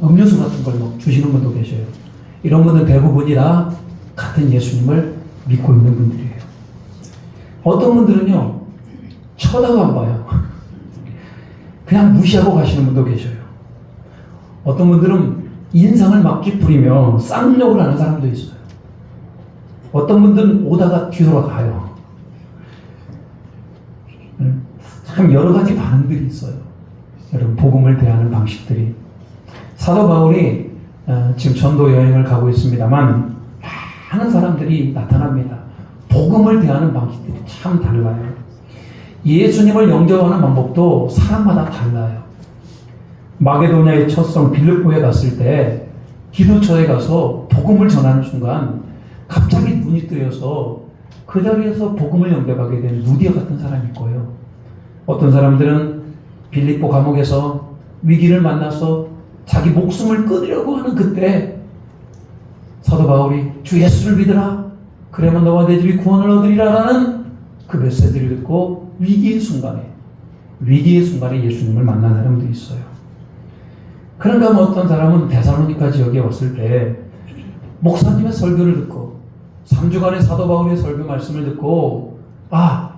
음료수 같은 걸 막 주시는 분도 계셔요. 이런 분들 대부분이 다 같은 예수님을 믿고 있는 분들이에요. 어떤 분들은요, 쳐다도 안 봐요. 그냥 무시하고 가시는 분도 계셔요. 어떤 분들은 인상을 막 찌푸리며 쌍욕을 하는 사람도 있어요. 어떤 분들은 오다가 뒤돌아가요. 참 여러 가지 반응들이 있어요. 여러분, 복음을 대하는 방식들이. 사도 바울이 지금 전도 여행을 가고 있습니다만 많은 사람들이 나타납니다. 복음을 대하는 방식들이 참 달라요. 예수님을 영접하는 방법도 사람마다 달라요. 마게도냐의 첫 성 빌립보에 갔을 때 기도처에 가서 복음을 전하는 순간 갑자기 눈이 뜨여서 그 자리에서 복음을 영접하게 된 루디아 같은 사람이 있고요. 어떤 사람들은 빌립보 감옥에서 위기를 만나서 자기 목숨을 끊으려고 하는 그때 사도 바울이 주 예수를 믿으라, 그러면 너와 내 집이 구원을 얻으리라 라는 그 메시지를 듣고 위기의 순간에 예수님을 만난 사람도 있어요. 그런가 하면 어떤 사람은 데살로니가 지역에 왔을 때 목사님의 설교를 듣고 3주간의 사도 바울의 설교 말씀을 듣고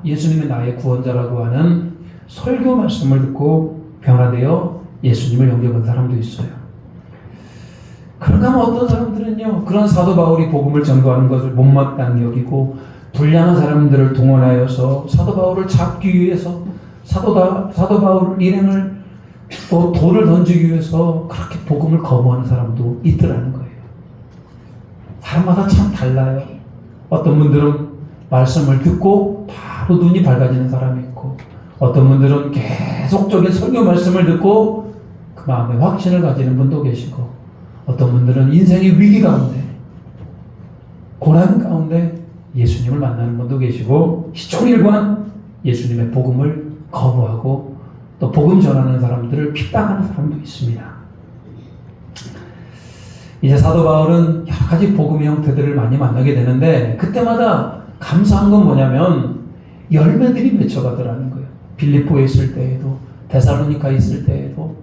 예수님이 나의 구원자라고 하는 설교 말씀을 듣고 변화되어 예수님을 영접한 사람도 있어요. 그런가 하면 어떤 사람들은요, 그런 사도 바울이 복음을 전도하는 것을 못마땅히 여기고 불량한 사람들을 동원하여서 사도 바울을 잡기 위해서 사도 바울 일행을 또 돌을 던지기 위해서 그렇게 복음을 거부하는 사람도 있더라는 거예요. 사람마다 참 달라요. 어떤 분들은 말씀을 듣고 바로 눈이 밝아지는 사람이 있고, 어떤 분들은 계속적인 설교 말씀을 듣고 그 마음에 확신을 가지는 분도 계시고, 어떤 분들은 인생의 위기 가운데, 고난 가운데 예수님을 만나는 분도 계시고, 시종일관 예수님의 복음을 거부하고 또 복음 전하는 사람들을 핍박하는 사람도 있습니다. 이제 사도 바울은 여러 가지 복음의 형태들을 많이 만나게 되는데, 그때마다 감사한 건 뭐냐면 열매들이 맺혀가더라는 거예요. 빌립보에 있을 때에도, 데살로니카에 있을 때에도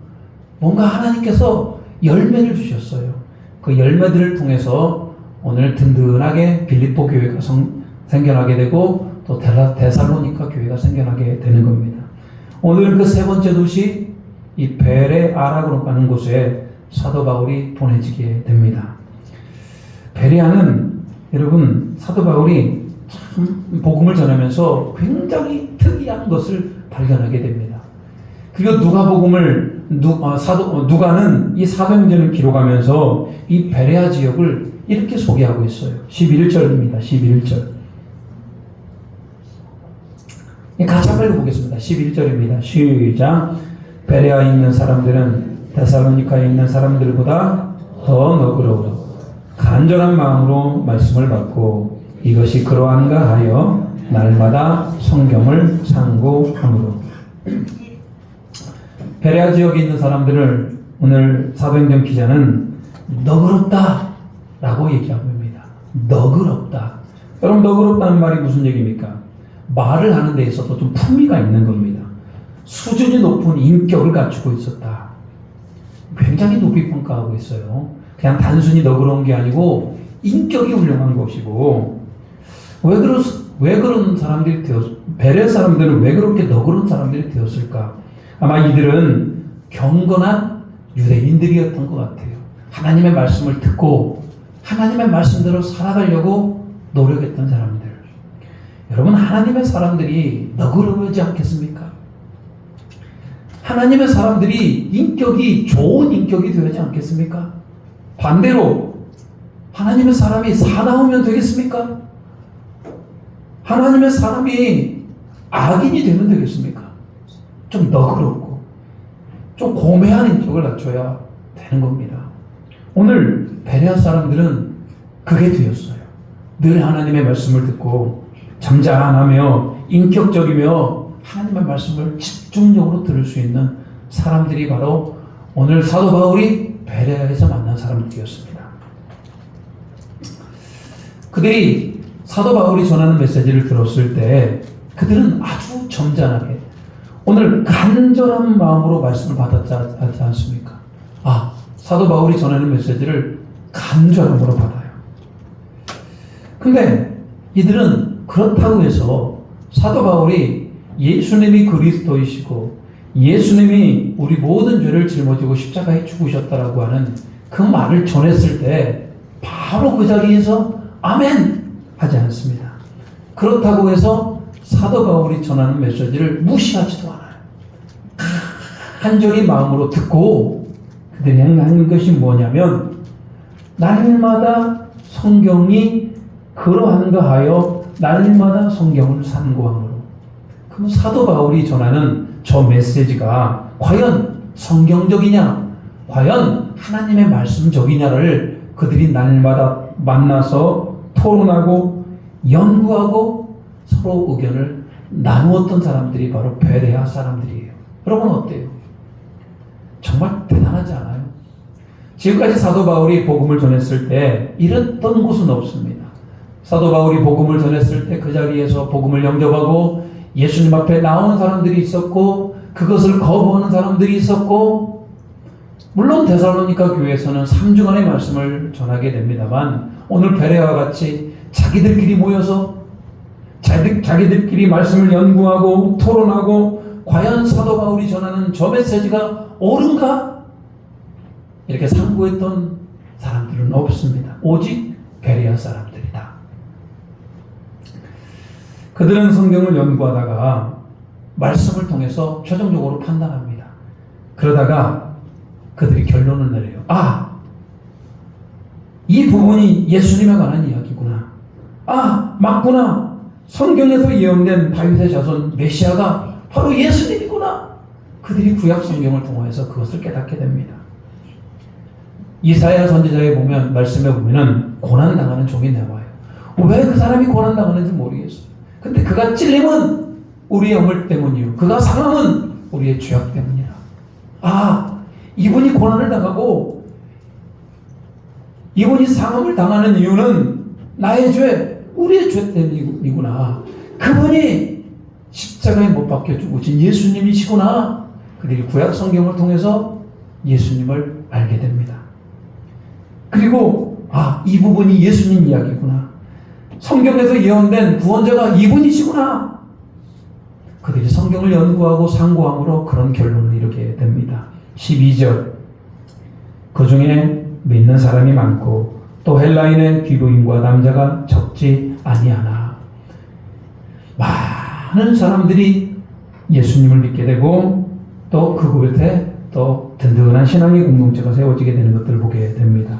뭔가 하나님께서 열매를 주셨어요. 그 열매들을 통해서 오늘 든든하게 빌립보 교회가 생겨나게 되고 또 데살로니카 교회가 생겨나게 되는 겁니다. 오늘 그 세 번째 도시 이 베레아라고 하는 곳에 사도 바울이 보내지게 됩니다. 베레아는 여러분, 사도 바울이 참 복음을 전하면서 굉장히 특이한 것을 발견하게 됩니다. 그리고 누가는 이 사도행전을 기록하면서 이 베레아 지역을 이렇게 소개하고 있어요. 11절입니다. 11절. 같이 한번 읽어보겠습니다. 11절입니다. 시작. 베레아에 있는 사람들은 데살로니카에 있는 사람들보다 더 너그러워 간절한 마음으로 말씀을 받고 이것이 그러한가 하여 날마다 성경을 상고함으로. 베레아 지역에 있는 사람들을 오늘 사도행전 기자는 너그럽다 라고 얘기하고 있습니다. 너그럽다. 여러분, 너그럽다는 말이 무슨 얘기입니까? 말을 하는 데 있어서 좀 품위가 있는 겁니다. 수준이 높은 인격을 갖추고 있었다. 굉장히 높이 평가하고 있어요. 그냥 단순히 너그러운 게 아니고 인격이 훌륭한 것이고, 왜 그런 사람들이 베레아 사람들은 왜 그렇게 너그러운 사람들이 되었을까? 아마 이들은 경건한 유대인들이었던 것 같아요. 하나님의 말씀을 듣고 하나님의 말씀대로 살아가려고 노력했던 사람들. 여러분, 하나님의 사람들이 너그러워하지 않겠습니까? 하나님의 사람들이 인격이 좋은 인격이 되지 않겠습니까? 반대로 하나님의 사람이 사나우면 되겠습니까? 하나님의 사람이 악인이 되면 되겠습니까? 좀 너그럽고 좀 고매한 인격을 갖춰야 되는 겁니다. 오늘 베레아 사람들은 그게 되었어요. 늘 하나님의 말씀을 듣고 잠잠하며 인격적이며 하나님의 말씀을 집중적으로 들을 수 있는 사람들이 바로 오늘 사도 바울이 베레아에서 만난 사람들이었습니다. 그들이 사도 바울이 전하는 메시지를 들었을 때 그들은 아주 점잖하게 오늘 간절한 마음으로 말씀을 받았지 않습니까? 사도 바울이 전하는 메시지를 간절함으로 받아요. 근데 이들은 그렇다고 해서 사도 바울이 예수님이 그리스도이시고 예수님이 우리 모든 죄를 짊어지고 십자가에 죽으셨다라고 하는 그 말을 전했을 때 바로 그 자리에서 아멘 하지 않습니다. 그렇다고 해서 사도 바울이 전하는 메시지를 무시하지도 않아요. 간절히 마음으로 듣고 그들이 하는 것이 뭐냐면 날마다 성경이 그러한가 하여 날마다 성경을 상고함으로. 그럼 사도 바울이 전하는 저 메시지가 과연 성경적이냐, 과연 하나님의 말씀적이냐를 그들이 날마다 만나서 토론하고 연구하고 서로 의견을 나누었던 사람들이 바로 베레아 사람들이에요. 여러분 어때요? 정말 대단하지 않아요? 지금까지 사도 바울이 복음을 전했을 때 이랬던 곳은 없습니다. 사도 바울이 복음을 전했을 때 그 자리에서 복음을 영접하고 예수님 앞에 나오는 사람들이 있었고 그것을 거부하는 사람들이 있었고 물론 데살로니가 교회에서는 3주간의 말씀을 전하게 됩니다만 오늘 베레아와 같이 자기들끼리 모여서 자기들끼리 말씀을 연구하고 토론하고 과연 사도 바울이 전하는 저 메시지가 옳은가? 이렇게 상고했던 사람들은 없습니다. 오직 베레아 사람들이다. 그들은 성경을 연구하다가 말씀을 통해서 최종적으로 판단합니다. 그러다가 그들이 결론을 내려요. 아! 이 부분이 예수님에 관한 이야기구나. 아! 맞구나. 성경에서 예언된 다윗의 자손 메시아가 바로 예수님이구나. 그들이 구약 성경을 통해서 그것을 깨닫게 됩니다. 이사야 선지자에 보면 말씀에 보면은 고난당하는 종이 나와요. 왜 그 사람이 고난당하는지 모르겠어요. 근데 그가 찔림은 우리의 허물 때문이요. 그가 상함은 우리의 죄악 때문이라. 아, 이분이 고난을 당하고 이분이 상함을 당하는 이유는 나의 죄, 우리의 죄 때문이구나. 그분이 십자가에 못 박혀 죽으신 예수님이시구나. 그들이 구약 성경을 통해서 예수님을 알게 됩니다. 그리고 아, 이 부분이 예수님 이야기구나. 성경에서 예언된 구원자가 이분이시구나. 그들이 성경을 연구하고 상고함으로 그런 결론을 이루게 됩니다. 12절 그 중에 믿는 사람이 많고 또 헬라인의 귀부인과 남자가 적지 아니하나. 많은 사람들이 예수님을 믿게 되고 또 그 곁에 또 든든한 신앙의 공동체가 세워지게 되는 것들을 보게 됩니다.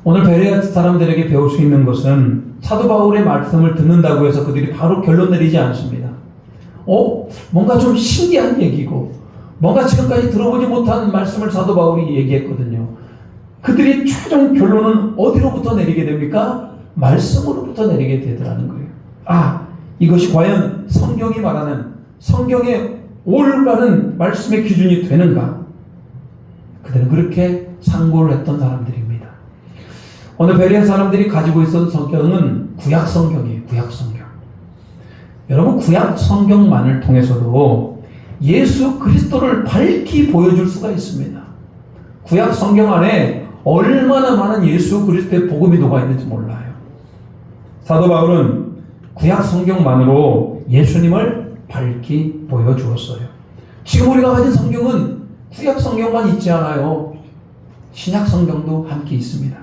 오늘 베레아 사람들에게 배울 수 있는 것은 사도 바울의 말씀을 듣는다고 해서 그들이 바로 결론 내리지 않습니다. 뭔가 좀 신기한 얘기고 뭔가 지금까지 들어보지 못한 말씀을 사도 바울이 얘기했거든요. 그들이 최종 결론은 어디로부터 내리게 됩니까? 말씀으로부터 내리게 되더라는 거예요. 아, 이것이 과연 성경이 말하는 성경의 올바른 말씀의 기준이 되는가? 그들은 그렇게 상고를 했던 사람들입니다. 오늘 베레아 사람들이 가지고 있었던 성경은 구약 성경이에요. 구약 성경. 여러분 구약 성경만을 통해서도 예수 그리스도를 밝히 보여줄 수가 있습니다. 구약 성경 안에 얼마나 많은 예수 그리스도의 복음이 녹아 있는지 몰라요. 사도 바울은 구약 성경만으로 예수님을 밝히 보여주었어요. 지금 우리가 가진 성경은 구약 성경만 있지 않아요. 신약 성경도 함께 있습니다.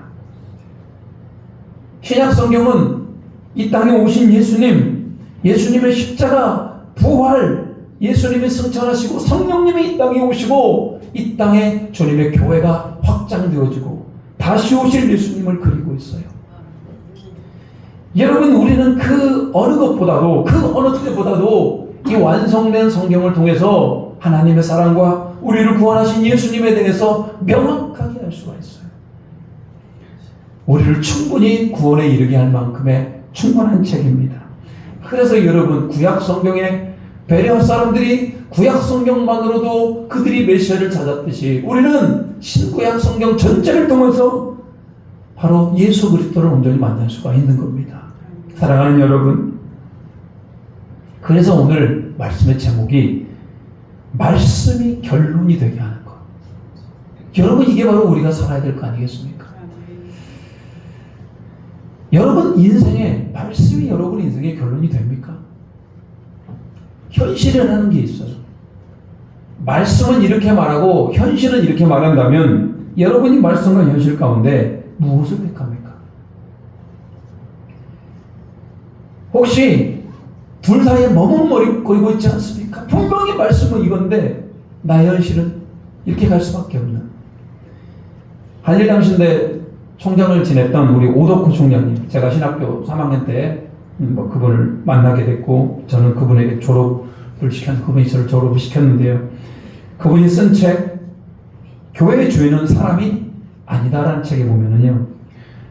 신약 성경은 이 땅에 오신 예수님, 예수님의 십자가, 부활, 예수님이 승천하시고 성령님이 이 땅에 오시고 이 땅에 주님의 교회가 확장되어지고 다시 오실 예수님을 그리고 있어요. 여러분 우리는 그 어느 것보다도 그 어느 때보다도 이 완성된 성경을 통해서 하나님의 사랑과 우리를 구원하신 예수님에 대해서 명확하게 알 수가 있어요. 우리를 충분히 구원에 이르게 할 만큼의 충분한 책입니다. 그래서 여러분 구약 성경에 베레아 사람들이 구약 성경만으로도 그들이 메시아를 찾았듯이 우리는 신구약 성경 전체를 통해서 바로 예수 그리스도를 온전히 만날 수가 있는 겁니다. 사랑하는 여러분, 그래서 오늘 말씀의 제목이 말씀이 결론이 되게 하는 것. 여러분, 이게 바로 우리가 살아야 될 거 아니겠습니까? 여러분 인생에, 말씀이 여러분 인생의 결론이 됩니까? 현실이라는 게 있어요. 말씀은 이렇게 말하고 현실은 이렇게 말한다면 여러분이 말씀과 현실 가운데 무엇을 택합니까? 혹시 둘 사이에 머뭇거리고 있지 않습니까? 분명히 말씀은 이건데 나의 현실은 이렇게 갈 수밖에 없는. 한일당신대 총장을 지냈던 우리 오덕후 총장님, 제가 신학교 3학년 때 그분을 만나게 됐고 저는 그분에게 그분이 저를 졸업을 시켰는데요. 그분이 쓴 책 교회의 주인은 사람이 아니다라는 책에 보면은요,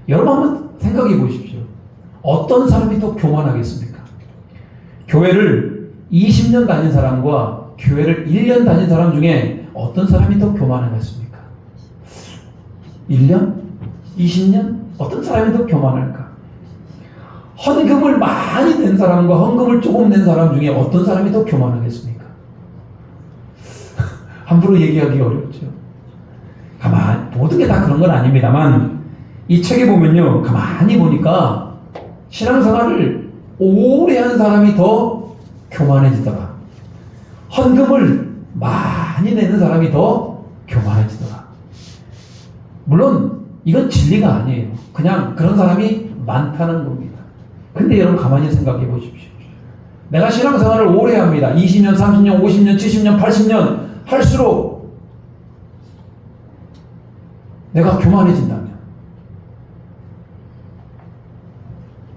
여러분 한번 생각해 보십시오. 어떤 사람이 더 교만하겠습니까? 교회를 20년 다닌 사람과 교회를 1년 다닌 사람 중에 어떤 사람이 더 교만하겠습니까? 1년? 20년? 어떤 사람이 더 교만할까? 헌금을 많이 낸 사람과 헌금을 조금 낸 사람 중에 어떤 사람이 더 교만하겠습니까? 함부로 얘기하기 어렵죠. 모든 게 다 그런 건 아닙니다만 이 책에 보면요, 가만히 보니까 신앙생활을 오래 한 사람이 더 교만해지더라. 헌금을 많이 내는 사람이 더 교만해지더라. 물론 이건 진리가 아니에요. 그냥 그런 사람이 많다는 겁니다. 근데 여러분 가만히 생각해 보십시오. 내가 신앙생활을 오래 합니다. 20년, 30년, 50년, 70년, 80년 할수록 내가 교만해진다면,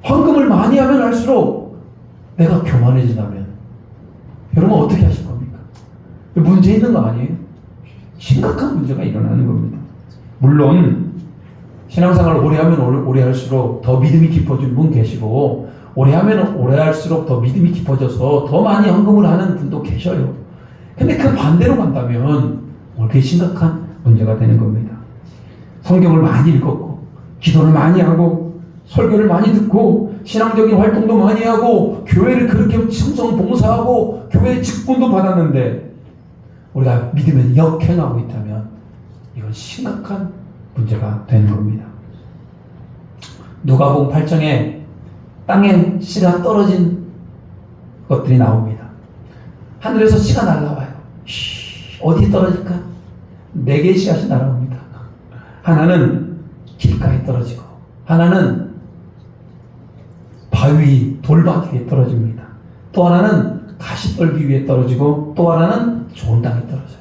헌금을 많이 하면 할수록 내가 교만해진다면 여러분 어떻게 하실 겁니까? 문제 있는 거 아니에요? 심각한 문제가 일어나는 겁니다. 물론 신앙생활을 오래 하면 오래 할수록 더 믿음이 깊어지는 분 계시고, 오래 하면 오래 할수록 더 믿음이 깊어져서 더 많이 헌금을 하는 분도 계셔요. 근데 그 반대로 간다면 그게 심각한 문제가 되는 겁니다. 성경을 많이 읽었고 기도를 많이 하고 설교를 많이 듣고 신앙적인 활동도 많이 하고 교회를 그렇게 충성 봉사하고 교회 직분도 받았는데 우리가 믿음에 역행하고 있다면 이건 심각한 문제가 되는 겁니다. 누가복음 8장에 땅에 씨가 떨어진 것들이 나옵니다. 하늘에서 씨가 날아와요. 어디 떨어질까? 4개의 씨앗이 날아옵니다. 하나는 길가에 떨어지고, 하나는 바위, 돌밭 위에 떨어집니다. 또 하나는 가시떨기 위에 떨어지고, 또 하나는 좋은 땅에 떨어져요.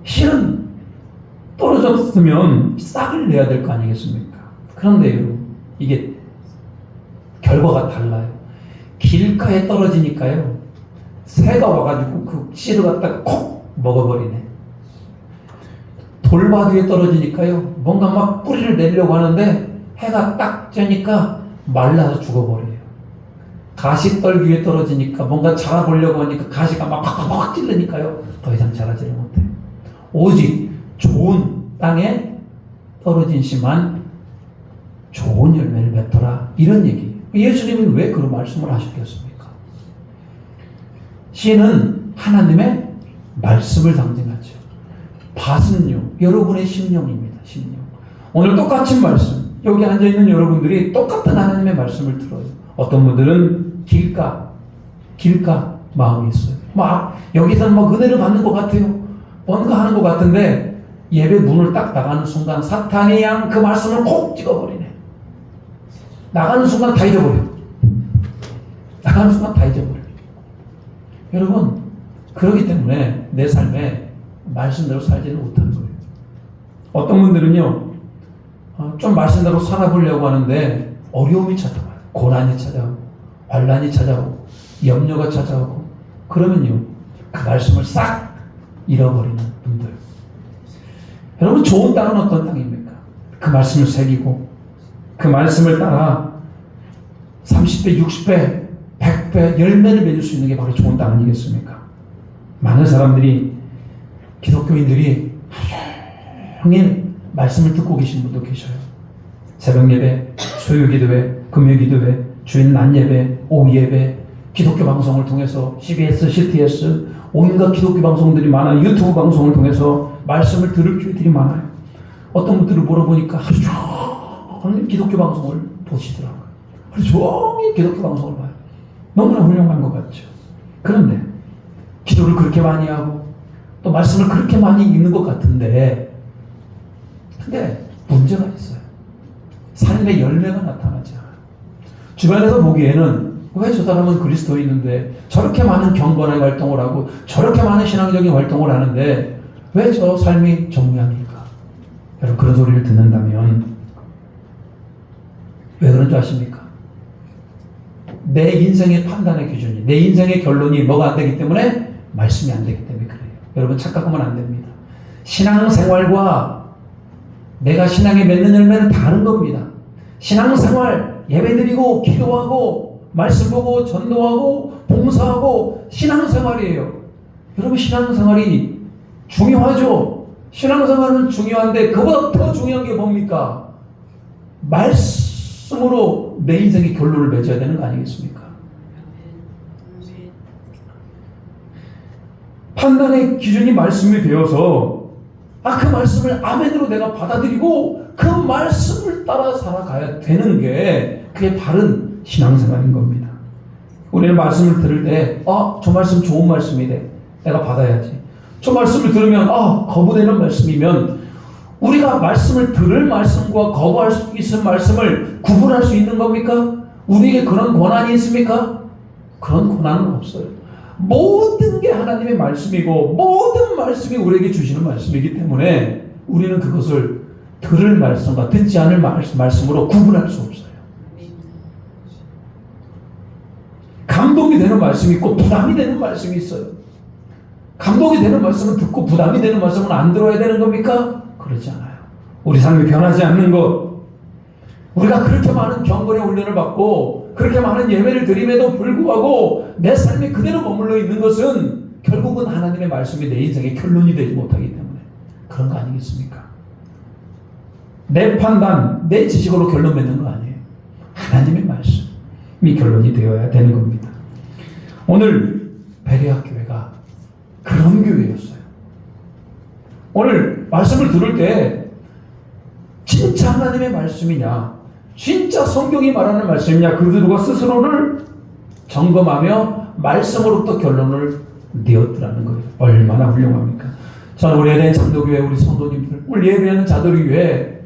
씨는 떨어졌으면 싹을 내야 될 거 아니겠습니까? 그런데요, 이게 결과가 달라요. 길가에 떨어지니까요, 새가 와가지고 그 씨를 갖다가 콕 먹어버리네. 돌밭 위에 떨어지니까요, 뭔가 막 뿌리를 내려고 하는데 해가 딱 쬐니까 말라서 죽어버려요. 가시떨기 위에 떨어지니까 뭔가 자라보려고 하니까 가시가 막 팍팍팍 찔르니까요, 더 이상 자라지를 못해요. 오직 좋은 땅에 떨어진 씨만 좋은 열매를 맺더라, 이런 얘기예요. 예수님이 왜 그런 말씀을 하셨겠습니까? 씨는 하나님의 말씀을 상징하죠. 밭은요, 여러분의 심령입니다. 심령. 오늘 똑같은 말씀, 여기 앉아있는 여러분들이 똑같은 하나님의 말씀을 들어요. 어떤 분들은 길가 마음이 있어요. 여기서는 은혜를 받는 것 같아요. 뭔가 하는 것 같은데 예배 문을 딱 나가는 순간 사탄이 그 말씀을 콕 찍어버리네. 나가는 순간 다 잊어버려. 여러분, 그렇기 때문에 내 삶에 말씀대로 살지는 못하는 거예요. 어떤 분들은요, 좀 말씀대로 살아보려고 하는데 어려움이 찾아와요. 고난이 찾아오고, 환난이 찾아오고, 염려가 찾아오고, 그러면요, 그 말씀을 싹 잃어버리는 분들. 여러분, 좋은 땅은 어떤 땅입니까? 그 말씀을 새기고, 그 말씀을 따라 30배, 60배, 100배 열매를 맺을 수 있는 게 바로 좋은 땅 아니겠습니까? 많은 사람들이, 기독교인들이 평일 말씀을 듣고 계신 분도 계셔요. 새벽 예배, 수요 기도회, 금요 기도회, 주일 낮 예배, 오후 예배, 기독교 방송을 통해서 CBS, CTS, 온갖 기독교 방송들이 많아요. 유튜브 방송을 통해서 말씀을 들을 교회들이 많아요. 어떤 분들을 물어보니까 하루 종일 기독교 방송을 보시더라고요. 하루 종일 기독교 방송을 봐요. 너무나 훌륭한 것 같죠. 그런데 기도를 그렇게 많이 하고 또 말씀을 그렇게 많이 읽는 것 같은데, 근데 문제가 있어요. 삶의 열매가 나타나지 않아요. 주변에서 보기에는 왜 저 사람은 그리스도인인데 저렇게 많은 경건의 활동을 하고 저렇게 많은 신앙적인 활동을 하는데 왜 저 삶이 정리합니까? 여러분, 그런 소리를 듣는다면 왜 그런 줄 아십니까? 내 인생의 판단의 기준이, 내 인생의 결론이 뭐가 안 되기 때문에? 말씀이 안 되기 때문에 그래요. 여러분, 착각하면 안 됩니다. 신앙생활과 내가 신앙에 맺는 열매는 다른 겁니다. 신앙생활, 예배드리고 기도하고 말씀 보고 전도하고 봉사하고 신앙생활이에요. 여러분, 신앙생활이 중요하죠. 신앙생활은 중요한데 그보다 더 중요한 게 뭡니까? 말씀으로 내 인생의 결론을 맺어야 되는 거 아니겠습니까? 판단의 기준이 말씀이 되어서 그 말씀을 아멘으로 내가 받아들이고 그 말씀을 따라 살아가야 되는 게 그게 바른 신앙생활인 겁니다. 우리는 말씀을 들을 때 저 말씀 좋은 말씀이래, 내가 받아야지. 저 말씀을 들으면 거부되는 말씀이면 우리가 말씀을 들을 말씀과 거부할 수 있는 말씀을 구분할 수 있는 겁니까? 우리에게 그런 권한이 있습니까? 그런 권한은 없어요. 모든 게 하나님의 말씀이고 모든 말씀이 우리에게 주시는 말씀이기 때문에 우리는 그것을 들을 말씀과 듣지 않을 말씀으로 구분할 수 없어요. 감동이 되는 말씀이 있고 부담이 되는 말씀이 있어요. 감동이 되는 말씀은 듣고 부담이 되는 말씀은 안 들어야 되는 겁니까? 그렇지 않아요. 우리 삶이 변하지 않는 것, 우리가 그렇게 많은 경건의 훈련을 받고 그렇게 많은 예배를 드림에도 불구하고 내 삶이 그대로 머물러 있는 것은 결국은 하나님의 말씀이 내 인생의 결론이 되지 못하기 때문에 그런 거 아니겠습니까? 내 판단, 내 지식으로 결론 맺는 거 아니에요. 하나님의 말씀이 결론이 되어야 되는 겁니다. 오늘 베레아 교회가 그런 교회였어요. 오늘 말씀을 들을 때 진짜 하나님의 말씀이냐, 진짜 성경이 말하는 말씀이냐, 그들과 스스로를 점검하며 말씀으로부터 결론을 내었더라는 거예요. 얼마나 훌륭합니까? 저는 우리 에덴 장로교회 우리 성도님들, 우리 예배하는 자들을 위해,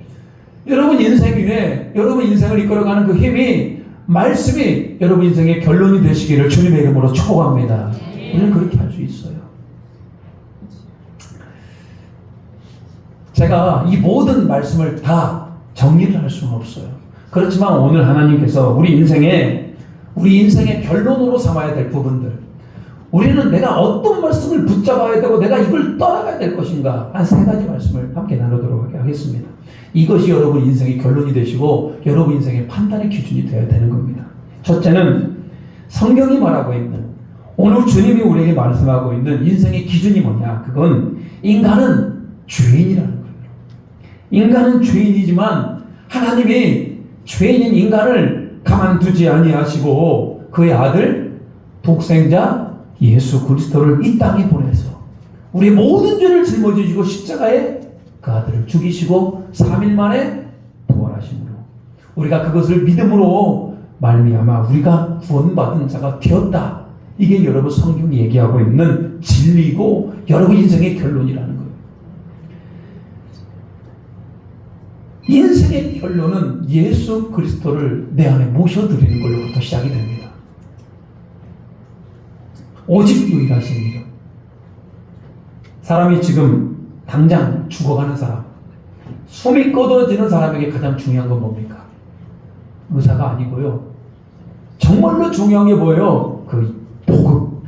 여러분 인생 위에, 여러분 인생을 이끌어가는 그 힘이, 말씀이 여러분 인생의 결론이 되시기를 주님의 이름으로 축복합니다. 우리는 그렇게 할 수 있어요. 제가 이 모든 말씀을 다 정리를 할 수는 없어요. 그렇지만 오늘 하나님께서 우리 인생의 결론으로 삼아야 될 부분들, 우리는 내가 어떤 말씀을 붙잡아야 되고 내가 이걸 떠나가야 될 것인가, 한 3가지 말씀을 함께 나누도록 하겠습니다. 이것이 여러분 인생의 결론이 되시고 여러분 인생의 판단의 기준이 되어야 되는 겁니다. 첫째는 성경이 말하고 있는, 오늘 주님이 우리에게 말씀하고 있는 인생의 기준이 뭐냐? 그건 인간은 죄인이라는 거예요. 인간은 죄인이지만 하나님이 죄인인 인간을 가만두지 아니하시고 그의 아들 독생자 예수 그리스도를 이 땅에 보내서 우리 모든 죄를 짊어지시고 십자가에 그 아들을 죽이시고 3일 만에 부활하심으로 우리가 그것을 믿음으로 말미암아 우리가 구원받은 자가 되었다. 이게 여러분 성경이 얘기하고 있는 진리고 여러분 인생의 결론이라는 거예요. 인생의 결론은 예수 그리스도를 내 안에 모셔드리는 걸로부터 시작이 됩니다. 오직 유일하신 이름. 사람이 지금 당장 죽어가는 사람, 숨이 꺼져지는 사람에게 가장 중요한 건 뭡니까? 의사가 아니고요. 정말로 중요한 게 뭐예요? 그 복음.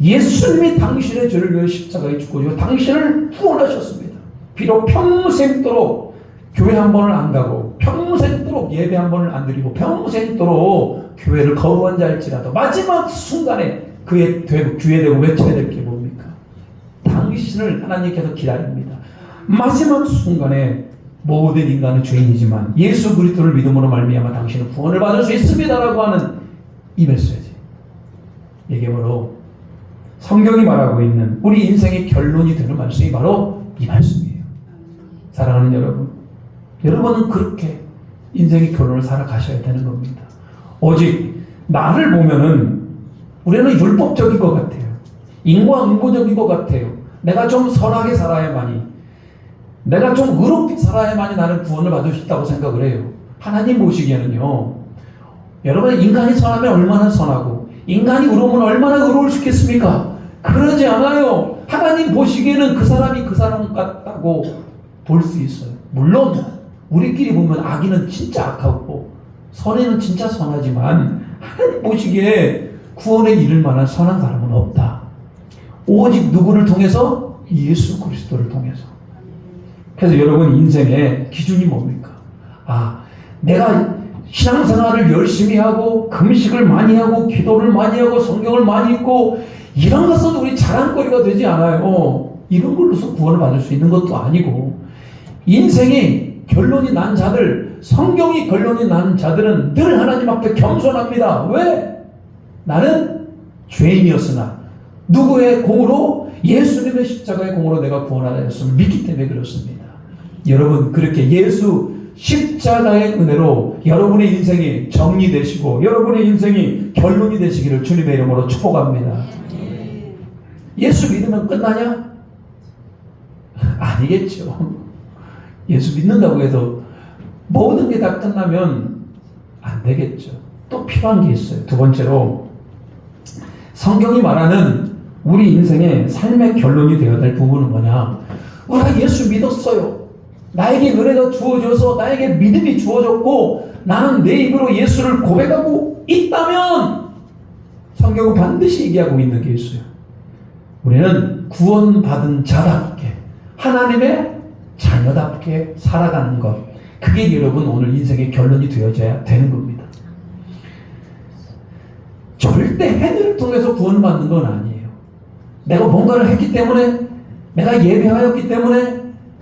예수님이 당신의 죄를 위해 십자가에 죽고 당신을 구원하셨습니다. 비록 평생도록 교회 한 번을 안 가고 평생도록 예배 한 번을 안 드리고 평생도록 교회를 거부한 자일지라도 마지막 순간에 그의 귀에 대고 외쳐야 될 게 뭡니까? 당신을 하나님께서 기다립니다. 마지막 순간에 모든 인간은 죄인이지만 예수 그리스도를 믿음으로 말미암아 당신은 구원을 받을 수 있습니다라고 하는 이 메시지. 이게 바로 성경이 말하고 있는 우리 인생의 결론이 되는 말씀이 바로 이 말씀이에요. 사랑하는 여러분, 여러분은 그렇게 인생의 결론을 살아가셔야 되는 겁니다. 오직 나를 보면은 우리는 율법적인 것 같아요. 인과응보적인 것 같아요. 내가 좀 선하게 살아야만이, 내가 좀 의롭게 살아야만이 나는 구원을 받을 수 있다고 생각을 해요. 하나님 보시기에는요, 여러분, 인간이 선하면 얼마나 선하고 인간이 의로우면 얼마나 의로울 수 있겠습니까? 그러지 않아요. 하나님 보시기에는 그 사람이 그 사람 같다고 볼 수 있어요. 물론 우리끼리 보면 악인은 진짜 악하고 선인은 진짜 선하지만 하나님 보시기에 구원에 이를 만한 선한 사람은 없다. 오직 누구를 통해서? 예수 그리스도를 통해서. 그래서 여러분 인생의 기준이 뭡니까? 내가 신앙생활을 열심히 하고 금식을 많이 하고 기도를 많이 하고 성경을 많이 읽고 이런 것은 우리 자랑거리가 되지 않아요. 이런 걸로서 구원을 받을 수 있는 것도 아니고, 인생이 결론이 난 자들, 성경이 결론이 난 자들은 늘 하나님 앞에 겸손합니다. 왜? 나는 죄인이었으나 누구의 공으로? 예수님의 십자가의 공으로 내가 구원하였음을 믿기 때문에 그렇습니다. 여러분, 그렇게 예수 십자가의 은혜로 여러분의 인생이 정리되시고 여러분의 인생이 결론이 되시기를 주님의 이름으로 축복합니다. 예수 믿으면 끝나냐? 아니겠죠. 예수 믿는다고 해서 모든 게 다 끝나면 안 되겠죠. 또 필요한 게 있어요. 두 번째로, 성경이 말하는 우리 인생의 삶의 결론이 되어야 될 부분은 뭐냐? 우리가 예수 믿었어요. 나에게 은혜가 주어져서 나에게 믿음이 주어졌고 나는 내 입으로 예수를 고백하고 있다면, 성경은 반드시 얘기하고 있는 게 있어요. 우리는 구원받은 자답게, 하나님의 자녀답게 살아가는 것, 그게 여러분 오늘 인생의 결론이 되어져야 되는 겁니다. 절대 행위를 통해서 구원받는 건 아니에요. 내가 뭔가를 했기 때문에, 내가 예배하였기 때문에,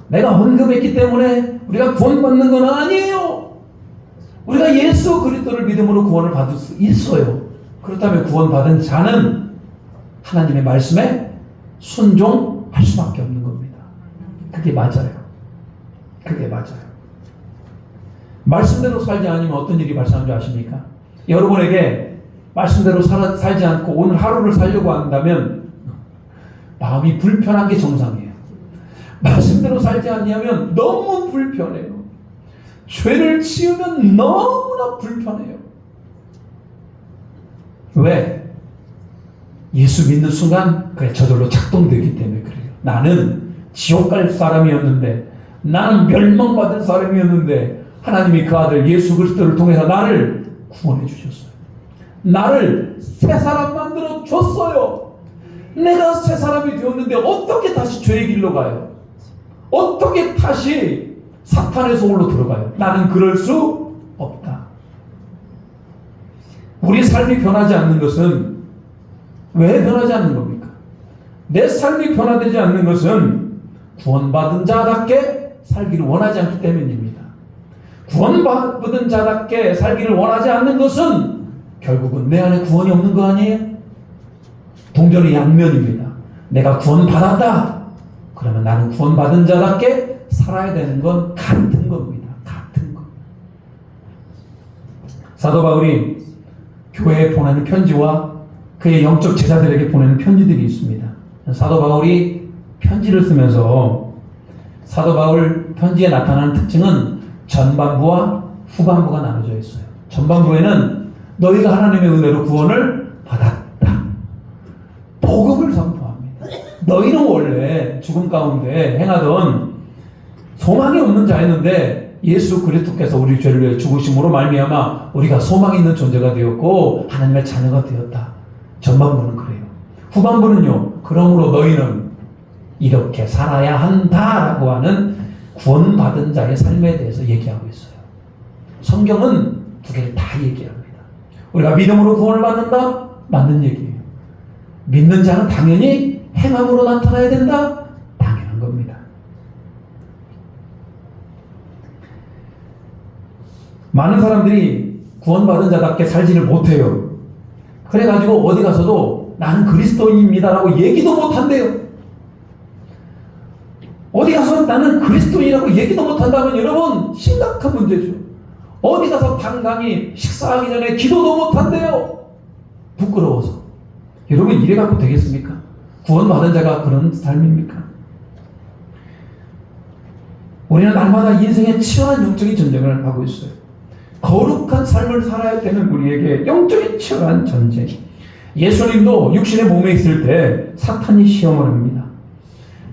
내가 헌금했기 때문에 우리가 구원받는 건 아니에요. 우리가 예수 그리스도를 믿음으로 구원을 받을 수 있어요. 그렇다면 구원받은 자는 하나님의 말씀에 순종할 수밖에 없는 겁니다. 그게 맞아요. 그게 맞아요. 말씀대로 살지 않으면 어떤 일이 발생하는 줄 아십니까? 여러분에게 말씀대로 살지 않고 오늘 하루를 살려고 한다면 마음이 불편한 게 정상이에요. 말씀대로 살지 않냐면 너무 불편해요. 죄를 지으면 너무나 불편해요. 왜? 예수 믿는 순간 그래 저절로 작동되기 때문에 그래요. 나는 지옥 갈 사람이었는데, 나는 멸망받을 사람이었는데 하나님이 그 아들 예수 그리스도를 통해서 나를 구원해 주셨어요. 나를 새 사람 만들어 줬어요. 내가 새 사람이 되었는데 어떻게 다시 죄의 길로 가요? 어떻게 다시 사탄의 소울로 들어가요? 나는 그럴 수 없다. 우리 삶이 변하지 않는 것은 왜 변하지 않는 겁니까? 내 삶이 변화되지 않는 것은 구원받은 자답게 살기를 원하지 않기 때문입니다. 구원받은 자답게 살기를 원하지 않는 것은 결국은 내 안에 구원이 없는 거 아니에요? 동전의 양면입니다. 내가 구원받았다. 그러면 나는 구원받은 자답게 살아야 되는 건 같은 겁니다. 같은 거. 사도 바울이 교회에 보내는 편지와 그의 영적 제자들에게 보내는 편지들이 있습니다. 사도 바울이 편지를 쓰면서 사도 바울 편지에 나타나는 특징은 전반부와 후반부가 나눠져 있어요. 전반부에는 너희가 하나님의 은혜로 구원을 받았다. 복음을 선포합니다. 너희는 원래 죽음 가운데 행하던 소망이 없는 자였는데 예수 그리스도께서 우리 죄를 위해 죽으심으로 말미암아 우리가 소망이 있는 존재가 되었고 하나님의 자녀가 되었다. 전반부는 그래요. 후반부는요, 그러므로 너희는 이렇게 살아야 한다라고 하는 구원받은 자의 삶에 대해서 얘기하고 있어요. 성경은 두 개를 다 얘기합니다. 우리가 믿음으로 구원을 받는다? 맞는 얘기예요. 믿는 자는 당연히 행함으로 나타나야 된다? 당연한 겁니다. 많은 사람들이 구원받은 자답게 살지를 못해요. 그래가지고 어디 가서도 나는 그리스도인입니다라고 얘기도 못한대요. 어디 가서 나는 그리스도인이라고 얘기도 못한다면 여러분 심각한 문제죠. 어디 가서 당당히 식사하기 전에 기도도 못한대요. 부끄러워서. 여러분 이래 갖고 되겠습니까? 구원받은 자가 그런 삶입니까? 우리는 날마다 인생의 치열한 영적인 전쟁을 하고 있어요. 거룩한 삶을 살아야 되는 우리에게 영적인 치열한 전쟁. 예수님도 육신의 몸에 있을 때 사탄이 시험을 합니다.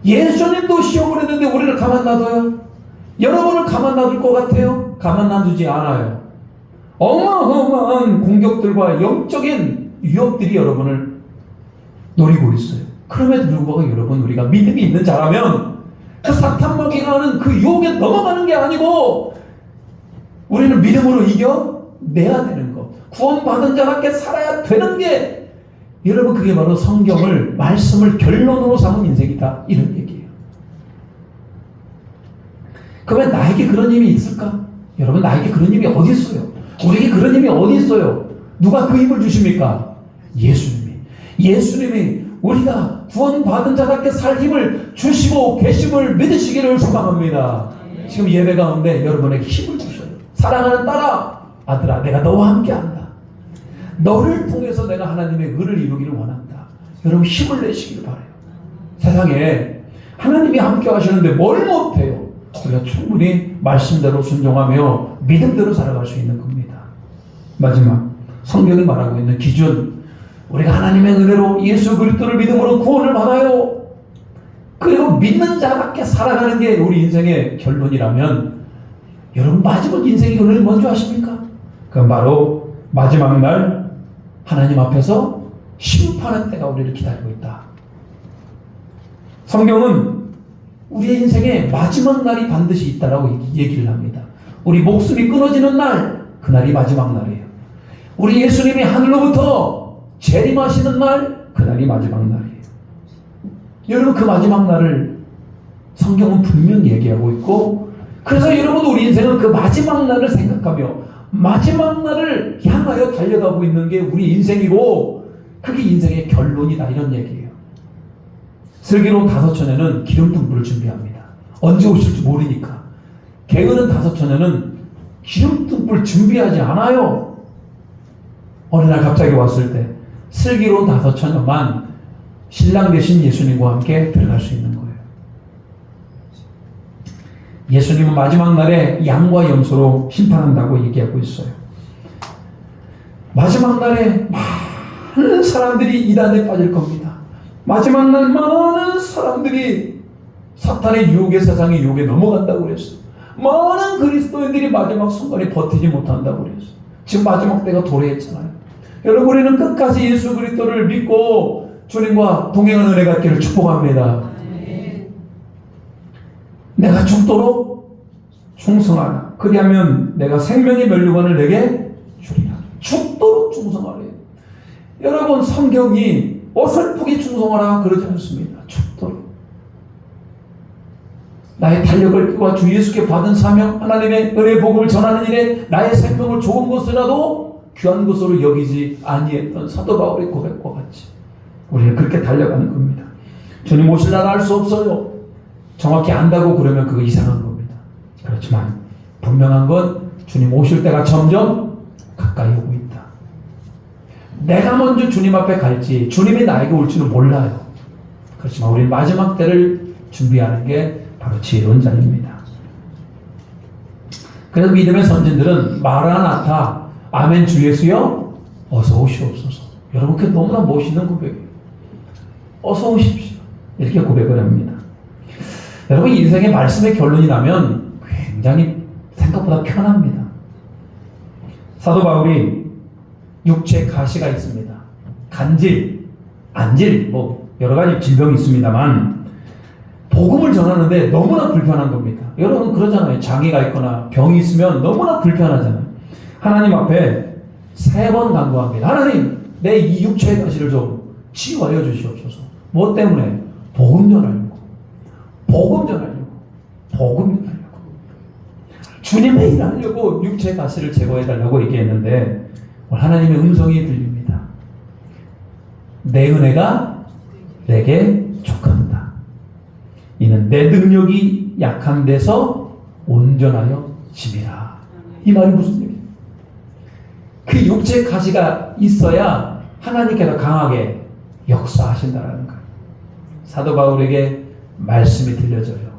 예수님도 시험을 했는데 우리를 가만 놔둬요? 여러분을 가만 놔둘 것 같아요? 가만 놔두지 않아요. 어마어마한 공격들과 영적인 위협들이 여러분을 노리고 있어요. 그럼에도 불구하고 여러분 우리가 믿음이 있는 자라면 그 사탄 먹이가 하는 그 유혹에 넘어가는 게 아니고 우리는 믿음으로 이겨내야 되는 것. 구원받은 자답게 살아야 되는 게 여러분 그게 바로 성경을 말씀을 결론으로 삼은 인생이다. 이런 얘기예요. 그러면 나에게 그런 힘이 있을까? 여러분 나에게 그런 힘이 어디 있어요? 우리에게 그런 힘이 어디 있어요? 누가 그 힘을 주십니까? 예수님이. 예수님이 우리가 구원받은 자답게 살 힘을 주시고 계심을 믿으시기를 소망합니다. 지금 예배 가운데 여러분에게 힘을 주셔요. 사랑하는 딸아, 아들아, 내가 너와 함께한다. 너를 통해서 내가 하나님의 의를 이루기를 원한다. 여러분 힘을 내시기를 바라요. 세상에 하나님이 함께 하시는데 뭘 못해요? 우리가 충분히 말씀대로 순종하며 믿음대로 살아갈 수 있는 겁니다. 마지막 성경이 말하고 있는 기준, 우리가 하나님의 은혜로 예수 그리스도를 믿음으로 구원을 받아요. 그리고 믿는 자답게 살아가는 게 우리 인생의 결론이라면 여러분 마지막 인생의 결론이 뭔지 아십니까? 그건 바로 마지막 날 하나님 앞에서 심판의 때가 우리를 기다리고 있다. 성경은 우리의 인생에 마지막 날이 반드시 있다라고 얘기를 합니다. 우리 목숨이 끊어지는 날, 그날이 마지막 날이에요. 우리 예수님이 하늘로부터 재림하시는 날, 그날이 마지막 날이에요. 여러분 그 마지막 날을 성경은 분명히 얘기하고 있고, 그래서 여러분 우리 인생은 그 마지막 날을 생각하며 마지막 날을 향하여 달려가고 있는 게 우리 인생이고 그게 인생의 결론이다, 이런 얘기예요. 슬기로운 다섯처녀는 기름등불을 준비합니다. 언제 오실지 모르니까. 게으른 다섯처녀는 기름등불 준비하지 않아요. 어느 날 갑자기 왔을 때 슬기로운 다섯처녀만 신랑 되신 예수님과 함께 들어갈 수 있는 거예요. 예수님은 마지막 날에 양과 염소로 심판한다고 얘기하고 있어요. 마지막 날에 많은 사람들이 이단에 빠질 겁니다. 마지막 날 많은 사람들이 사탄의 유혹에, 세상의 유혹에 넘어간다고 그랬어요. 많은 그리스도인들이 마지막 순간에 버티지 못한다고 그랬어요. 지금 마지막 때가 도래했잖아요. 여러분 우리는 끝까지 예수 그리스도를 믿고 주님과 동행하는 은혜 갖기를 축복합니다. 내가 죽도록 충성하라. 그리하면 내가 생명의 면류관을 내게 주리라. 죽도록 충성하래요. 여러분 성경이 어설프게 충성하라 그러지 않습니다. 죽도록. 나의 달력을 끄고 주 예수께 받은 사명, 하나님의 은혜의 복음을 전하는 일에 나의 생명을 좋은 것이라도 귀한 것으로 여기지 아니했던 사도 바울의 고백과 같이 우리는 그렇게 달려가는 겁니다. 주님 오실 날 알 수 없어요. 정확히 안다고 그러면 그거 이상한 겁니다. 그렇지만 분명한 건 주님 오실 때가 점점 가까이 오고 있다. 내가 먼저 주님 앞에 갈지 주님이 나에게 올지는 몰라요. 그렇지만 우리 마지막 때를 준비하는 게 바로 지혜로운 자입니다. 그래서 믿음의 선진들은 마라나타, 아멘 주 예수여 어서 오시옵소서. 여러분 그게 너무나 멋있는 고백이에요. 어서 오십시오. 이렇게 고백을 합니다. 여러분 인생의 말씀의 결론이라면 굉장히 생각보다 편합니다. 사도 바울이 육체에 가시가 있습니다. 간질, 안질, 뭐 여러 가지 질병이 있습니다만 복음을 전하는데 너무나 불편한 겁니다. 여러분 그러잖아요. 장애가 있거나 병이 있으면 너무나 불편하잖아요. 하나님 앞에 3번 간구합니다. 하나님, 내 이 육체의 가시를 좀 치유하여 주시옵소서. 뭐 때문에? 복음 전하려고. 복음 전하려고. 복음 전하려고. 주님의 일 하려고 육체의 가시를 제거해달라고 얘기했는데 하나님의 음성이 들립니다. 내 은혜가 내게 족한다. 이는 내 능력이 약한 데서 온전하여 짐이라. 이 말이 무슨 얘기예요? 그 육체의 가시가 있어야 하나님께서 강하게 역사하신다라는 거예요. 사도 바울에게 말씀이 들려져요.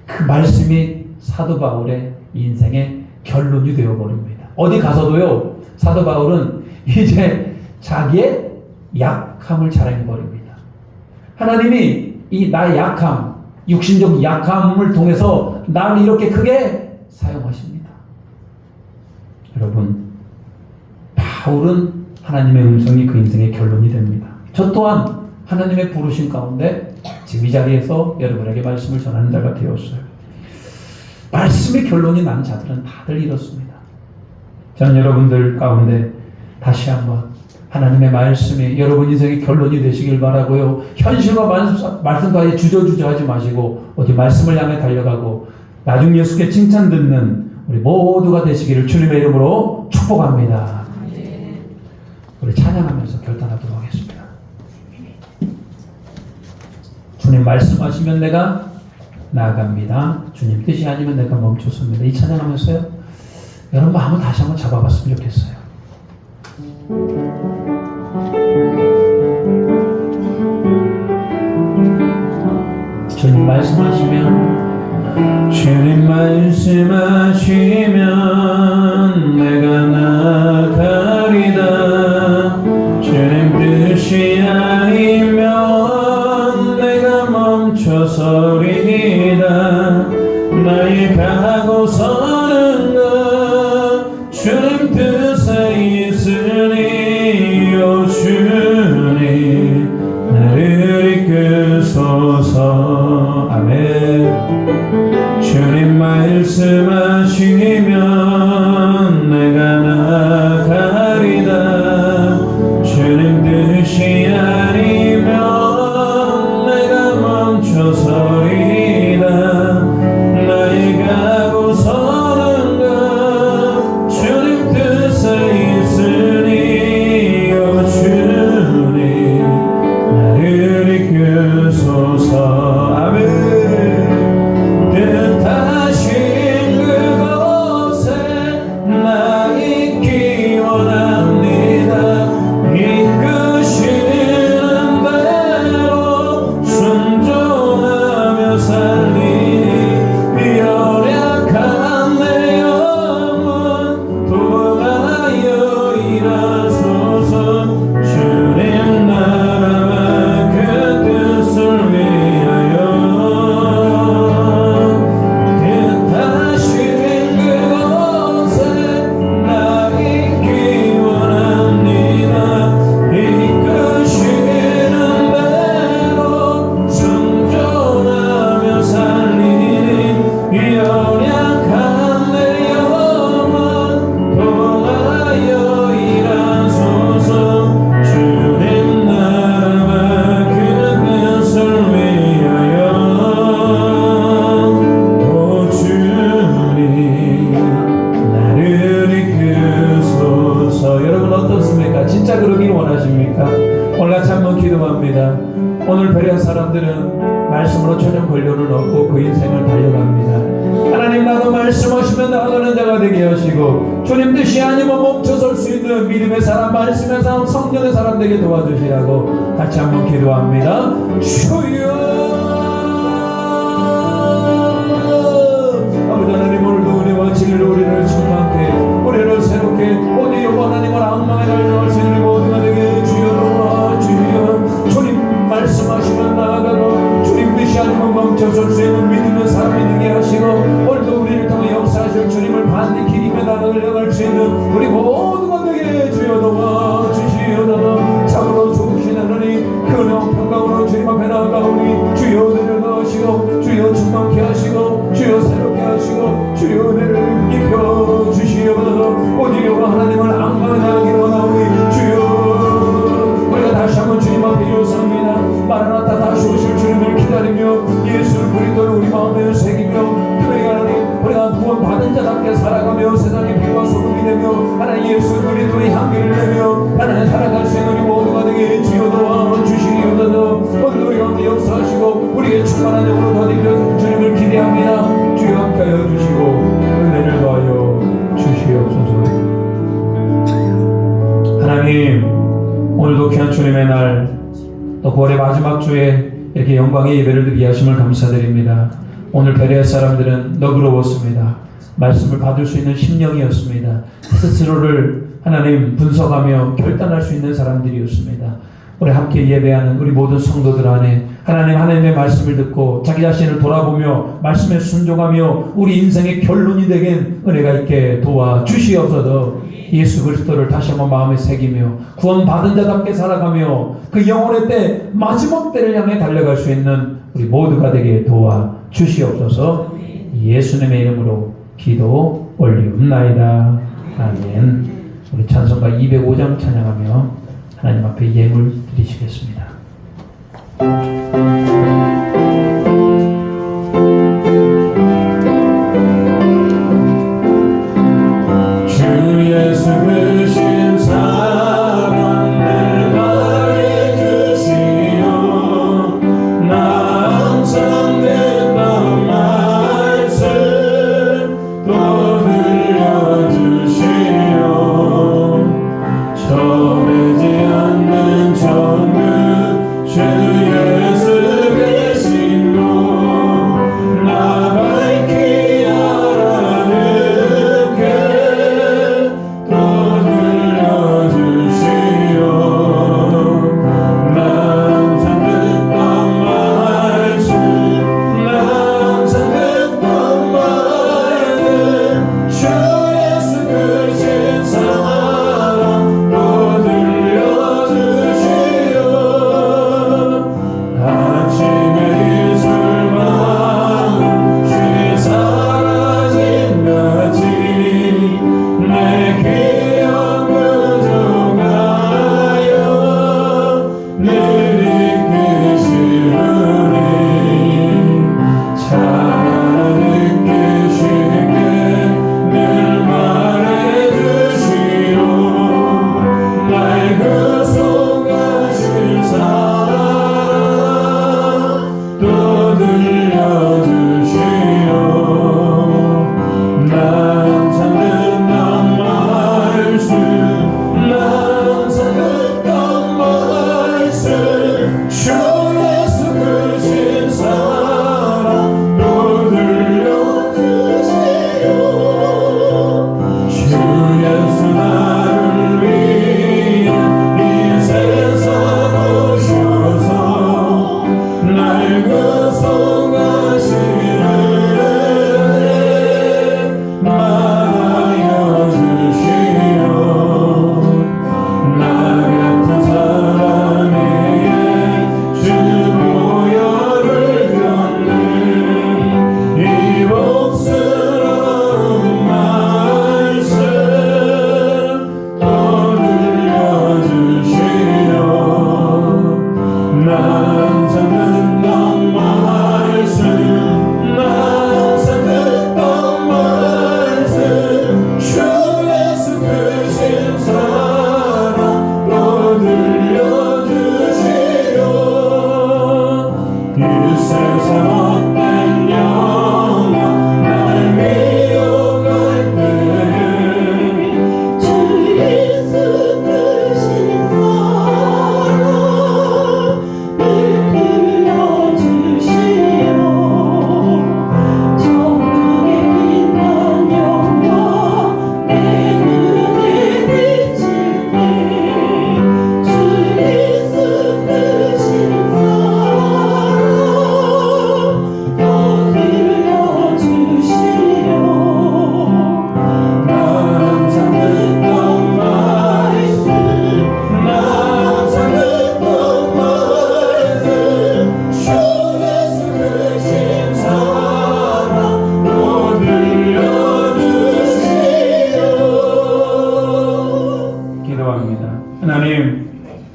그 말씀이 사도 바울의 인생의 결론이 되어버립니다. 어디 가서도요, 사도 바울은 이제 자기의 약함을 자랑해버립니다. 하나님이 이 나의 약함, 육신적 약함을 통해서 나를 이렇게 크게 사용하십니다. 여러분, 바울은 하나님의 음성이 그 인생의 결론이 됩니다. 저 또한 하나님의 부르심 가운데 지금 이 자리에서 여러분에게 말씀을 전하는 자가 되었어요. 말씀의 결론이 난 자들은 다들 이렇습니다. 저는 여러분들 가운데 다시 한번 하나님의 말씀이 여러분 인생의 결론이 되시길 바라고요. 현실과 말씀과의 주저주저 하지 마시고 어디 말씀을 향해 달려가고 나중 예수께 칭찬 듣는 우리 모두가 되시기를 주님의 이름으로 축복합니다. 우리 찬양하면서 결단하도록 하겠습니다. 주님 말씀하시면 내가 나아갑니다. 주님 뜻이 아니면 내가 멈췄습니다. 이 찬양하면서요, 여러분 마음을 다시 한번 잡아봤으면 좋겠어요. 주님 말씀하시면, 주님 말씀하시면 내가 나아가리다. 주님 뜻이 아니면 내가 멈춰서리이다. 나의 가고 서는 것 주님 뜻에 있으니 오 주님 나를 이끄소서. 아멘. 주님 말씀하시면 내가 나아가리다. 주님 뜻이 아니면 내가 멈춰서리이다. 나의 가고 서는 것 주님 뜻에 있으니 오 주님 나를 이끄소서. 아멘. 뜻하신 그곳에 나 있기 원합니다. 이끄시는 대로 순종하며 살리니 연약한 내 영혼 도와여 일하소서. 주님 나라와 그 뜻을 위하여 뜻하신 그곳에 나 있기 원합니다. 이끄시는 대로 순종하며 살리니 연약한 내 영혼 도와여 일하소서. 주님 나라와 그 뜻을 위하여 오 주님 나를 이끄소서. 여러분 어떻습니까? 진짜 그러길 원하십니까? 오늘 같이 한번 기도합니다. 오늘 베레아 사람들은 말씀으로 천연 권료를 얻고 그 인생을 달려갑니다. 하나님 나도 말씀하시면 나아가는 자가 되게 하시고 주님 뜻이 아니면 멈춰설 수 있는 믿음의 사람, 말씀의 사람, 성령의 사람 되게 도와주시라고 같이 한번 기도합니다. 주여 아버지 하나님, 오늘도 은혜와 진리로 우리를 충만케 우리를 새롭게 오늘 여호와 하나님을 악망에 달려갈 수 있는 모두가 되게 주여 도와주여. 주님 말씀하시면 나아가고 주님 뜻이 아니면 멈춰설 수 있는 믿음의 사람이 되게 하시고 오늘도 우리를 통해 역사하실 주님을 반드시 기림에 달려갈 수 있는 우리 모두가 되게 주여 도와주시옵소서. 참으로 좋으신 하나님, 그 은혜와 평강으로 주님 앞에 나아가오니 주여 은혜를 넣으시고 주여 충만케 하시고 주여 새롭게 하시고 주여 은혜를 입혀주시옵소서. 오직 여호와 하나님을 악망에 나가기 원하오니 주여 우리가 다시 한번 주님 앞에 일어섭니다. 마라나타 다시 오실 주님을 기다리며 예수 그리스도를 우리 마음에 새기며 특별히 하나님 우리가 구원 받은 자답게 살아가며 세상의 빛과 소금이 되며 하나님 예수 그리스도의 향기를 내며 하나님 살아갈 수 있는 우리 모두가 되게 주여 도와 말씀하는 영으로 더디며 주님을 기대합니다. 주여 함께하여 주시고 은혜를 더하여 주시옵소서. 하나님, 오늘도 귀한 주님의 날, 또 9월의 마지막 주에 이렇게 영광의 예배를 드리게 하심을 감사드립니다. 오늘 베레아 사람들은 너그러웠습니다. 말씀을 받을 수 있는 심령이었습니다. 스스로를 하나님 분석하며 결단할 수 있는 사람들이었습니다. 우리 함께 예배하는 우리 모든 성도들 안에 하나님의 말씀을 듣고 자기 자신을 돌아보며 말씀에 순종하며 우리 인생의 결론이 되긴 은혜가 있게 도와주시옵소서. 예수 그리스도를 다시 한번 마음에 새기며 구원받은 자답게 살아가며 그 영혼의 때 마지막 때를 향해 달려갈 수 있는 우리 모두가 되게 도와주시옵소서. 예수님의 이름으로 기도 올리옵나이다. 아멘. 우리 찬송가 205장 찬양하며 하나님 앞에 예물 드리시겠습니다.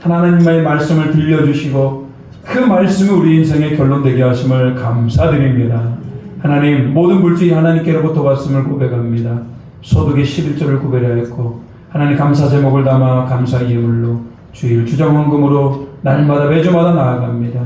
하나님의 말씀을 들려주시고 그 말씀이 우리 인생의 결론 되게 하심을 감사드립니다. 하나님, 모든 물질이 하나님께로부터 왔음을 고백합니다. 소득의 11조를 구별하였고 하나님 감사 제목을 담아 감사 예물로 주일 주정헌금으로 날마다 매주마다 나아갑니다.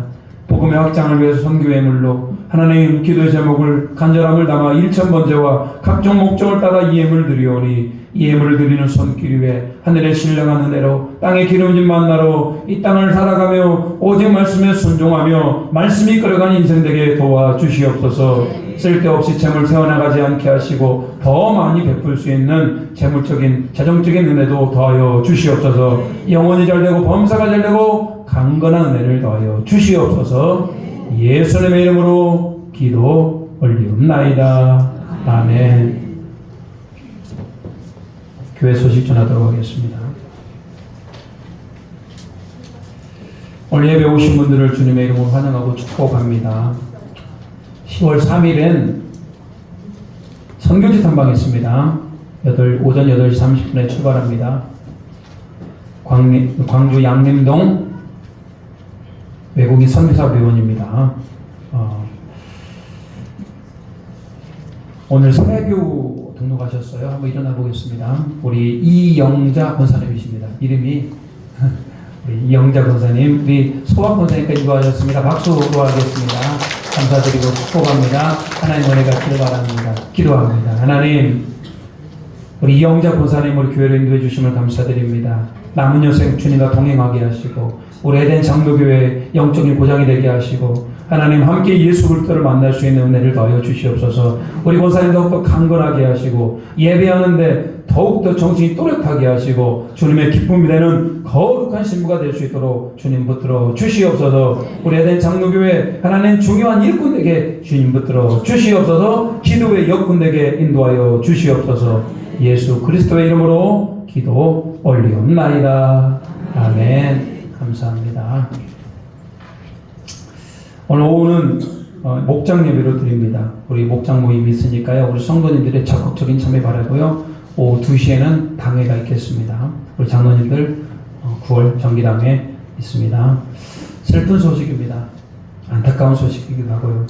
복음의 확장을 위해서 선교 예물로 하나님 기도의 제목을 간절함을 담아 일천번제와 각종 목적을 따라 이 예물을 드리오니 이 예물을 드리는 손길 위에 하늘의 신령한 은혜로 땅의 기름진 만나로 이 땅을 살아가며 오직 말씀에 순종하며 말씀이 끌어간 인생 되게 도와주시옵소서. 쓸데없이 재물 세워나가지 않게 하시고 더 많이 베풀 수 있는 재물적인 재정적인 은혜도 더하여 주시옵소서. 영혼이 잘되고 범사가 잘되고 강건한 은혜를 더하여 주시옵소서. 예수님의 이름으로 기도 올리옵나이다. 아멘. 교회 소식 전하도록 하겠습니다. 오늘 예배 오신 분들을 주님의 이름으로 환영하고 축복합니다. 10월 3일엔 선교지 탐방이 있습니다. 오전 8시 30분에 출발합니다. 광주 양림동 외국인 선교사교원입니다. 오늘 서해교 등록하셨어요. 한번 일어나 보겠습니다. 우리 이영자 권사님이십니다. 이름이 우리 이영자 권사님, 우리 소박 권사님까지 도와주셨습니다. 박수로 하겠습니다. 감사드리고 축복합니다. 하나님 은혜가 있기를 바랍니다. 기도합니다. 하나님, 우리 이영자 권사님 우리 교회로 인도해 주심을 감사드립니다. 남은 여생 주님과 동행하게 하시고 우리 에덴 장로교회 영적인 고장이 되게 하시고 하나님 함께 예수 그리스도를 만날 수 있는 은혜를 더하여 주시옵소서. 우리 권사님 더욱더 강건하게 하시고 예배하는데 더욱더 정신이 또렷하게 하시고 주님의 기쁨이 되는 거룩한 신부가 될 수 있도록 주님 붙들어 주시옵소서. 우리 에덴 장로교회 하나님 중요한 일꾼에게 주님 붙들어 주시옵소서. 기도의 역군에게 인도하여 주시옵소서. 예수 그리스도의 이름으로 기도 올리옵나이다. 아멘. 감사합니다. 오늘 오후는 목장 예배로 드립니다. 우리 목장 모임이 있으니까요. 우리 성도님들의 적극적인 참여 바라고요. 오후 2시에는 당회가 있겠습니다. 우리 장로님들 9월 정기당회 있습니다. 슬픈 소식입니다. 안타까운 소식이기도 하고요.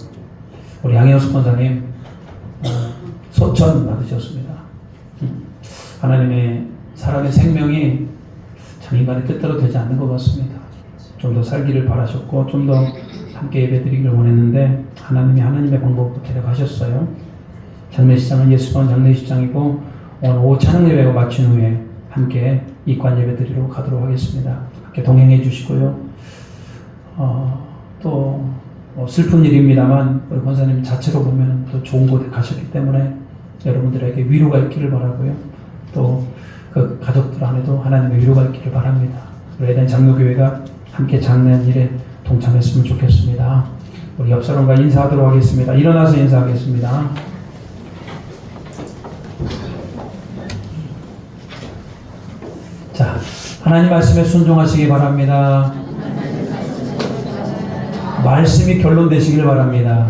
우리 양현수 권사님 소천 받으셨습니다. 하나님의 사람의 생명이 참 인간의 뜻대로 되지 않는 것 같습니다. 좀 더 살기를 바라셨고 좀 더 함께 예배드리기를 원했는데 하나님이 하나님의 방법으로 데려가셨어요. 장례식장은 예수관 장례식장이고 오늘 오후 찬양 예배가 마친 후에 함께 입관 예배드리러 가도록 하겠습니다. 함께 동행해 주시고요. 또 슬픈 일입니다만 우리 권사님 자체로 보면 또 좋은 곳에 가셨기 때문에 여러분들에게 위로가 있기를 바라고요. 또 그 가족들 안에도 하나님의 위로가 있기를 바랍니다. 우리 에덴 장로교회가 함께 장례한 일에 동참했으면 좋겠습니다. 우리 옆 사람과 인사하도록 하겠습니다. 일어나서 인사하겠습니다. 자, 하나님 말씀에 순종하시기 바랍니다. 말씀이 결론되시길 바랍니다.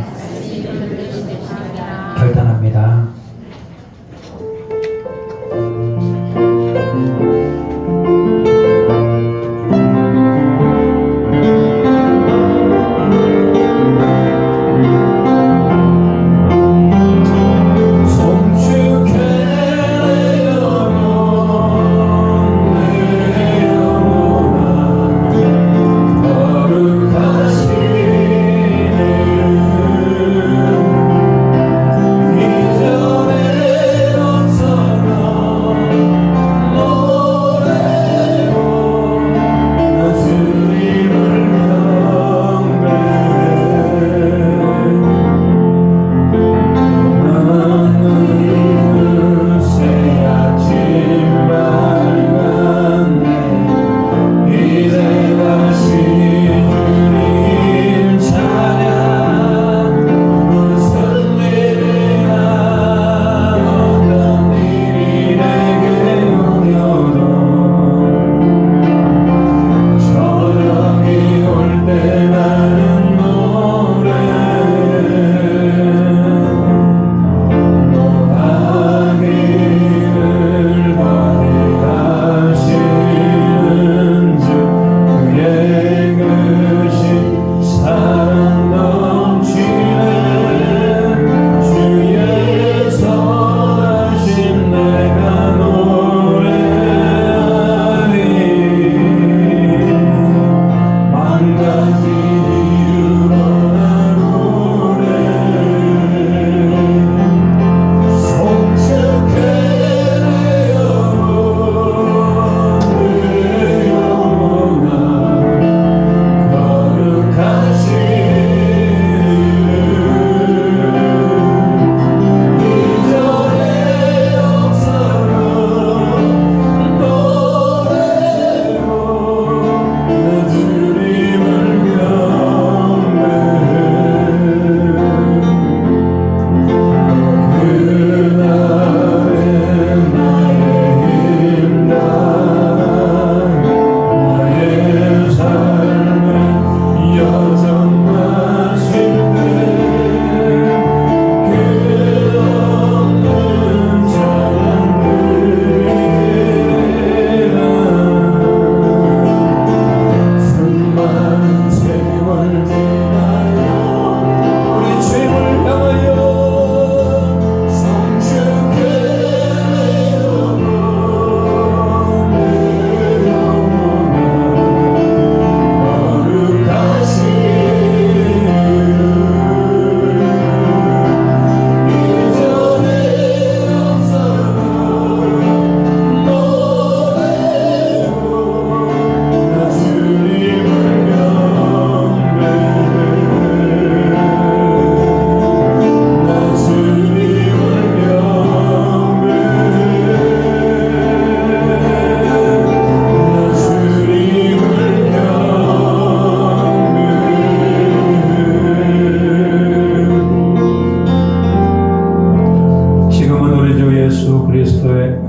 결단합니다. 거룩하시는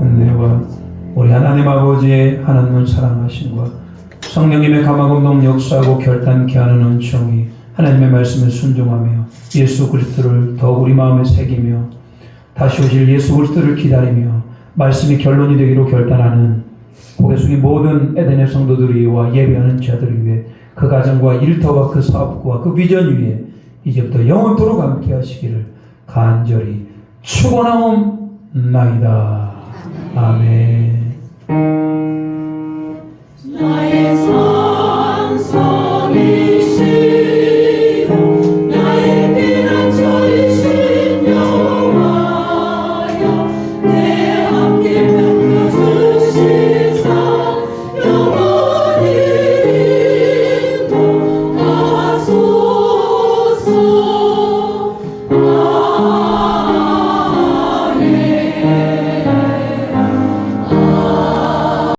은혜와 우리 하나님 아버지의 하나님을 사랑하심과 성령님의 감화감동 역사하고 결단케 하는 은총이 하나님의 말씀에 순종하며 예수 그리스도를 더욱 우리 마음에 새기며 다시 오실 예수 그리스도를 기다리며 말씀이 결론이 되기로 결단하는 고개 숙인 모든 에덴의 성도들이와 예배하는 자들을 위해 그 가정과 일터와 그 사업과 그 비전 위에 이제부터 영원토록 함께 하시기를 간절히 축원하옵나이다. 아멘. 나의